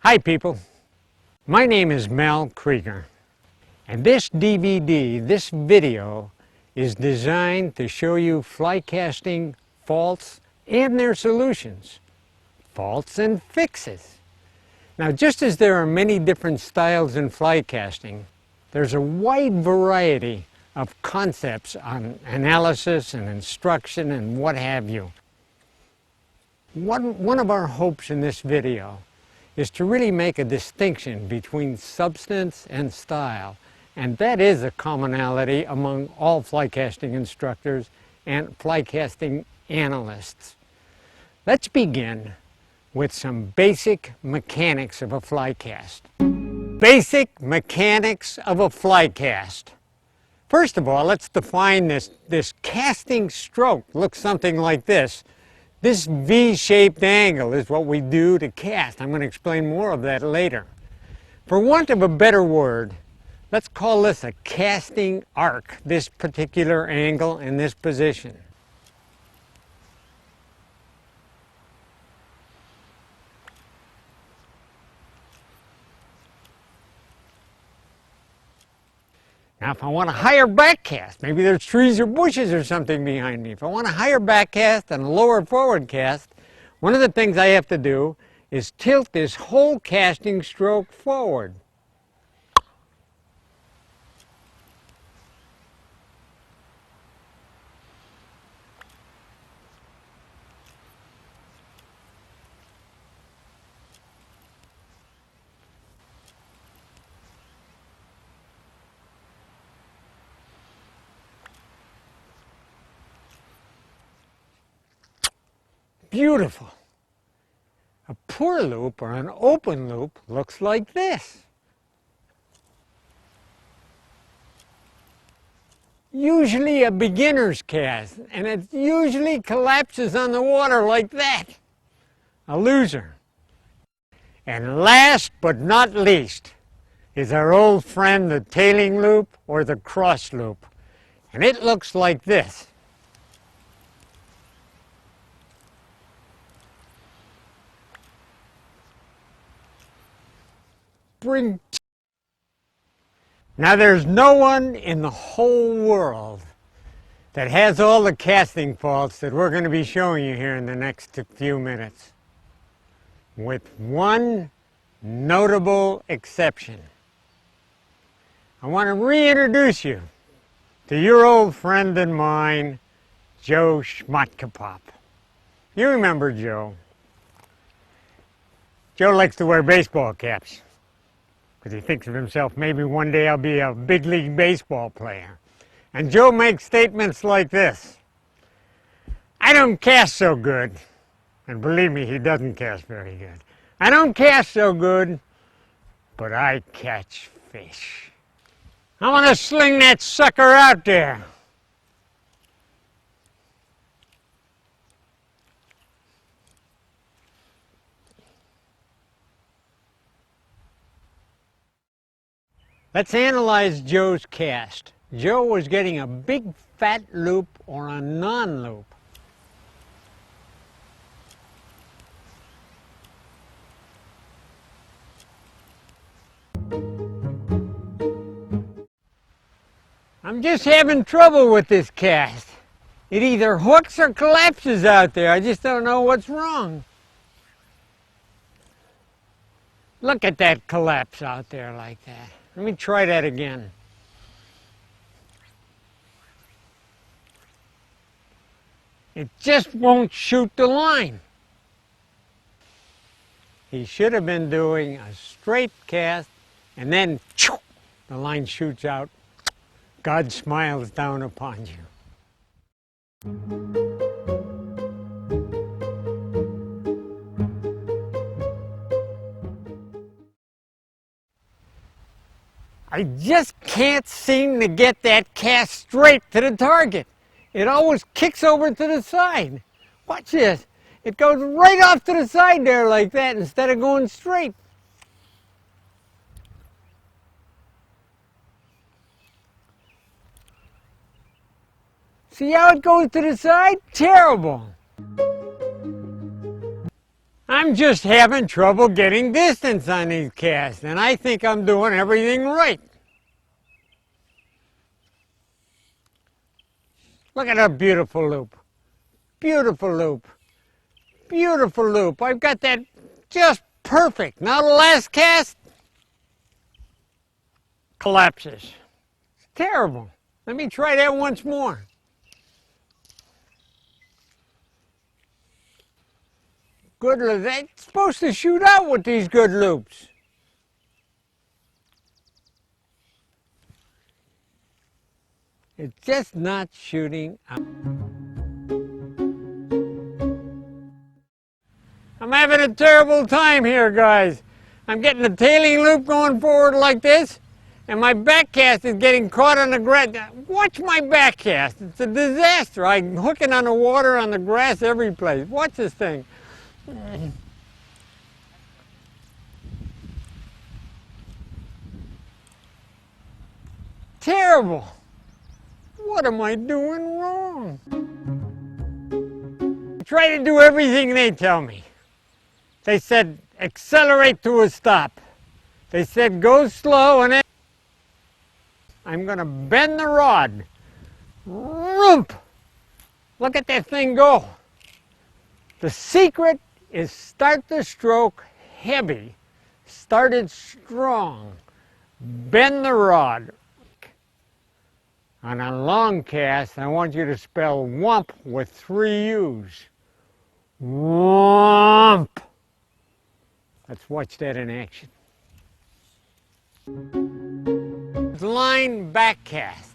Hi people, my name is Mel Krieger, and this DVD, this video, is designed to show you fly casting faults and their solutions, faults and fixes. Now, just as there are many different styles in fly casting, there's a wide variety of concepts on analysis and instruction and what have you. One of our hopes in this video is to really make a distinction between substance and style, and that is a commonality among all fly casting instructors and fly casting analysts. Let's begin with some basic mechanics of a fly cast. Basic mechanics of a fly cast. First of all, let's define this casting stroke. Looks something like this. This V-shaped angle is what we do to cast. I'm going to explain more of that later. For want of a better word, let's call this a casting arc, this particular angle in this position. Now, if I want a higher back cast, maybe there's trees or bushes or something behind me. If I want a higher back cast and a lower forward cast, one of the things I have to do is tilt this whole casting stroke forward. Beautiful. A pour loop or an open loop looks like this. Usually a beginner's cast, and it usually collapses on the water like that. A loser. And last but not least is our old friend the tailing loop or the cross loop. And it looks like this. Now there's no one in the whole world that has all the casting faults that we're going to be showing you here in the next few minutes, with one notable exception. I want to reintroduce you to your old friend and mine, Joe Schmatkapop. You remember Joe. Joe likes to wear baseball caps because he thinks of himself, maybe one day I'll be a big league baseball player. And Joe makes statements like this: I don't cast so good. And believe me, he doesn't cast very good. I don't cast so good, but I catch fish. I want to sling that sucker out there. Let's analyze Joe's cast. Joe was getting a big fat loop or a non-loop. I'm just having trouble with this cast. It either hooks or collapses out there. I just don't know what's wrong. Look at that collapse out there like that. Let me try that again. It just won't shoot the line. He should have been doing a straight cast, and then the line shoots out. God smiles down upon you. I just can't seem to get that cast straight to the target. It always kicks over to the side. Watch this. It goes right off to the side there like that instead of going straight. See how it goes to the side? Terrible. I'm just having trouble getting distance on these casts, and I think I'm doing everything right. Look at that beautiful loop. Beautiful loop. Beautiful loop. I've got that just perfect. Now the last cast collapses. It's terrible. Let me try that once more. Good loop. That's supposed to shoot out with these good loops. It's just not shooting out. I'm having a terrible time here, guys. I'm getting the tailing loop going forward like this, and my back cast is getting caught on the grass. Watch my back cast. It's a disaster. I'm hooking on the water, on the grass, every place. Watch this thing. Terrible. What am I doing wrong? I try to do everything they tell me. They said accelerate to a stop. They said go slow, and then I'm going to bend the rod. Rump! Look at that thing go. The secret is start the stroke heavy. Start it strong. Bend the rod. On a long cast, I want you to spell wump with 3 U's. Wump. Let's watch that in action. Line back cast.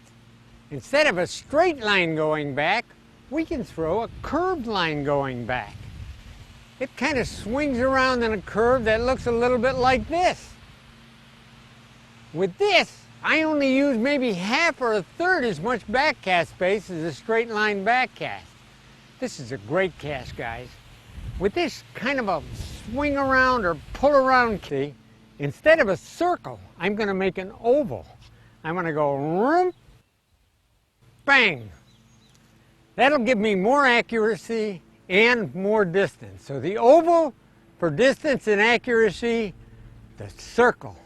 Instead of a straight line going back, we can throw a curved line going back. It kind of swings around in a curve that looks a little bit like this. With this, I only use maybe half or a third as much back cast space as a straight line back cast. This is a great cast, guys. With this kind of a swing around or pull around, see, instead of a circle, I'm going to make an oval. I'm going to go rump, bang. That'll give me more accuracy and more distance. So the oval for distance and accuracy, the circle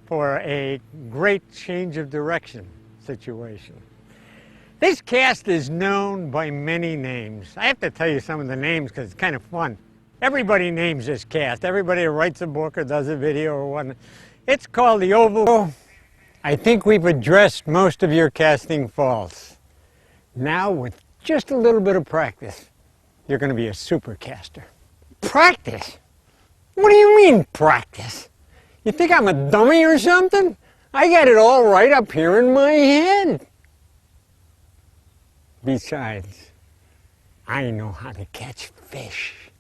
for a great change of direction situation. This cast is known by many names. I have to tell you some of the names because it's kind of fun. Everybody names this cast. Everybody who writes a book or does a video or whatnot. It's called the oval. I think we've addressed most of your casting faults. Now, with just a little bit of practice, you're going to be a super caster. Practice? What do you mean, practice? You think I'm a dummy or something? I got it all right up here in my head. Besides, I know how to catch fish.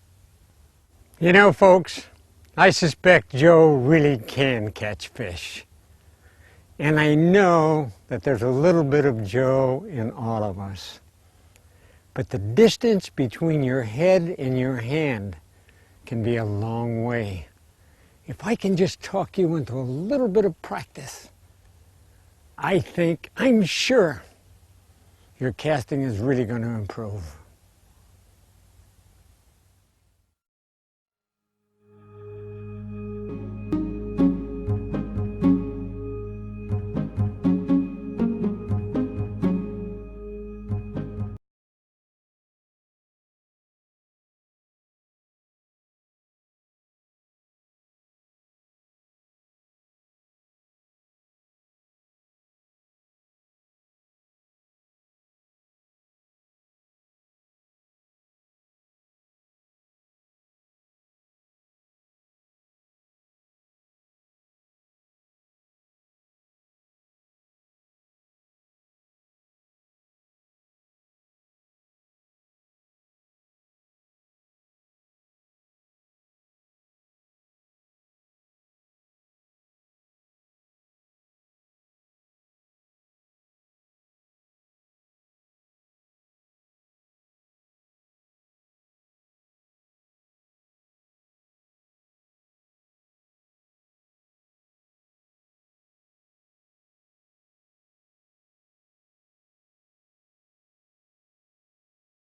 You know, folks, I suspect Joe really can catch fish. And I know that there's a little bit of Joe in all of us. But the distance between your head and your hand can be a long way. If I can just talk you into a little bit of practice, I'm sure your casting is really going to improve.